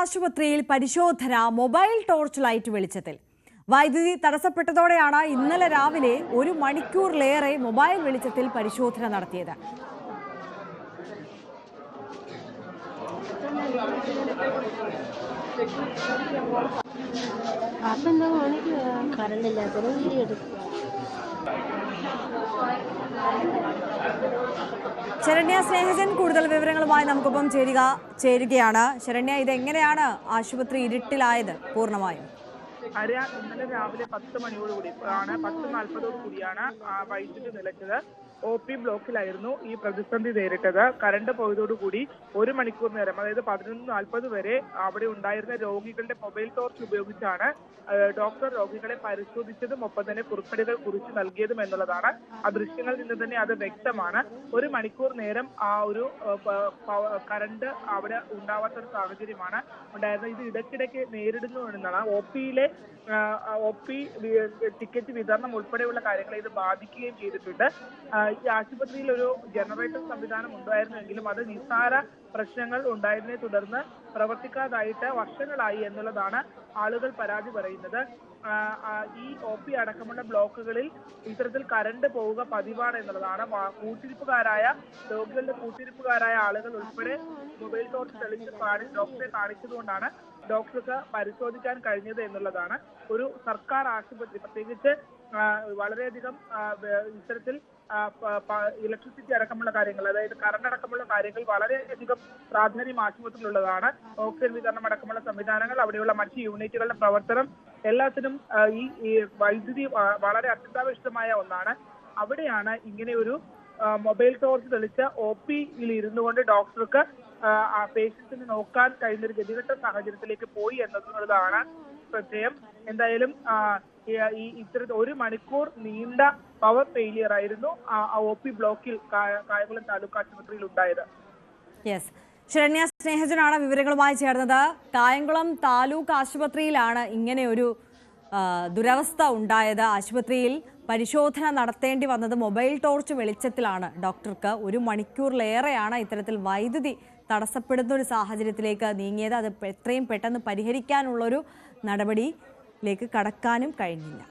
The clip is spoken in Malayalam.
ആശുപത്രിയിൽ പരിശോധന മൊബൈൽ ടോർച്ച് ലൈറ്റ് വെളിച്ചത്തിൽ. വൈദ്യുതി തടസ്സപ്പെട്ടതോടെയാണ് ഇന്നലെ രാവിലെ 1 മണിക്കൂറിലേറെ മൊബൈൽ വെളിച്ചത്തിൽ പരിശോധന നടത്തിയത്. ശരണ്യ സ്നേഹജൻ കൂടുതൽ വിവരങ്ങളുമായി നമുക്കൊപ്പം ചേരുകയാണ്. ശരണ്യ, ഇതെങ്ങനെയാണ് ആശുപത്രി ഇരുട്ടിലായത് പൂർണ്ണമായും? ഇന്നലെ രാവിലെ 10 മണിയോടുകൂടി 10:40 വൈദ്യുതി നിലച്ചത്. OP ബ്ലോക്കിലായിരുന്നു ഈ പ്രതിസന്ധി നേരിട്ടത്. കറണ്ട് പോയതോടുകൂടി 1 മണിക്കൂർ നേരം, അതായത് 11:40 വരെ അവിടെ ഉണ്ടായിരുന്ന രോഗികളുടെ മൊബൈൽ ടോർച്ച് ഉപയോഗിച്ചാണ് ഡോക്ടർ രോഗികളെ പരിശോധിച്ചതും ഒപ്പം തന്നെ കുറിപ്പടികൾ കുറിച്ച് നൽകിയതും എന്നുള്ളതാണ്. ആ ദൃശ്യങ്ങളിൽ നിന്ന് തന്നെ അത് വ്യക്തമാണ്. 1 മണിക്കൂർ നേരം ആ ഒരു കറണ്ട് അവിടെ ഉണ്ടാവാത്ത ഒരു സാഹചര്യമാണ് ഉണ്ടായിരുന്നത്. ഇത് ഇടയ്ക്കിടയ്ക്ക് നേരിടുന്നു എന്നാണ്. OP ടിക്കറ്റ് വിതരണം ഉൾപ്പെടെയുള്ള കാര്യങ്ങളെ ഇത് ബാധിക്കുകയും ചെയ്തിട്ടുണ്ട്. ഈ ആശുപത്രിയിൽ ഒരു ജനറേറ്റർ സംവിധാനം ഉണ്ടായിരുന്നെങ്കിലും അത് നിസ്സാര പ്രശ്നങ്ങൾ ഉണ്ടായതിനെ തുടർന്ന് പ്രവർത്തിക്കാതായിട്ട് വർഷങ്ങളായി എന്നുള്ളതാണ് ആളുകൾ പരാതി പറയുന്നത്. ഈ OP അടക്കമുള്ള ബ്ലോക്കുകളിൽ ഇത്തരത്തിൽ കറണ്ട് പോവുക പതിവാണ് എന്നുള്ളതാണ്. രോഗികളുടെ കൂട്ടിരിപ്പുകാരായ ആളുകൾ ഉൾപ്പെടെ മൊബൈൽ ടോർച്ച് തെളിച്ച് ഡോക്ടറെ കാണിച്ചതുകൊണ്ടാണ് ഡോക്ടർക്ക് പരിശോധിക്കാൻ കഴിഞ്ഞത് എന്നുള്ളതാണ്. ഒരു സർക്കാർ ആശുപത്രി, പ്രത്യേകിച്ച് വളരെയധികം ഇത്തരത്തിൽ ഇലക്ട്രിസിറ്റി അടക്കമുള്ള കാര്യങ്ങൾ, അതായത് കറണ്ട് അടക്കമുള്ള കാര്യങ്ങൾ വളരെയധികം പ്രാധാന്യം ആശുപത്രിയിലുള്ളതാണ്. ഓക്സിജൻ വിതരണം അടക്കമുള്ള സംവിധാനങ്ങൾ, അവിടെയുള്ള മറ്റ് യൂണിറ്റുകളുടെ പ്രവർത്തനം, എല്ലാത്തിനും ഈ വൈദ്യുതി വളരെ അത്യന്താപേക്ഷിതമായ ഒന്നാണ്. അവിടെയാണ് ഇങ്ങനെ ഒരു മൊബൈൽ ടോർച്ച് തെളിച്ച് OPയിൽ ഇരുന്നു കൊണ്ട് ഡോക്ടർക്ക് പേഷ്യൻസിനെ നോക്കാൻ കഴിയുന്ന ഒരു ഗതികെട്ട സാഹചര്യത്തിലേക്ക് പോയി എന്നുള്ളതാണ് ശ്രദ്ധേയം. എന്തായാലും ഈ ഇത്തരത്തിൽ 1 മണിക്കൂർ നീണ്ട പവർ ഫെയിലിയർ ആയിരുന്നു OP ബ്ലോക്കിൽ കായംകുളം താലൂക്ക് ആശുപത്രിയിൽ ഉണ്ടായത്. ശരണ്യ സ്നേഹജനാണ് വിവരങ്ങളുമായി ചേർന്നത്. കായംകുളം താലൂക്ക് ആശുപത്രിയിലാണ് ഇങ്ങനെ ഒരു ദുരവസ്ഥ ഉണ്ടായത്. ആശുപത്രിയിൽ പരിശോധന നടത്തേണ്ടി വന്നത് മൊബൈൽ ടോർച്ച് വെളിച്ചത്തിലാണ്. ഡോക്ടർക്ക് 1 മണിക്കൂറിലേറെയാണ് ഇത്തരത്തിൽ വൈദ്യുതി തടസ്സപ്പെടുന്ന ഒരു സാഹചര്യത്തിലേക്ക് നീങ്ങിയത്. അത് എത്രയും പെട്ടെന്ന് പരിഹരിക്കാനുള്ളൊരു നടപടിയിലേക്ക് കടക്കാനും കഴിഞ്ഞില്ല.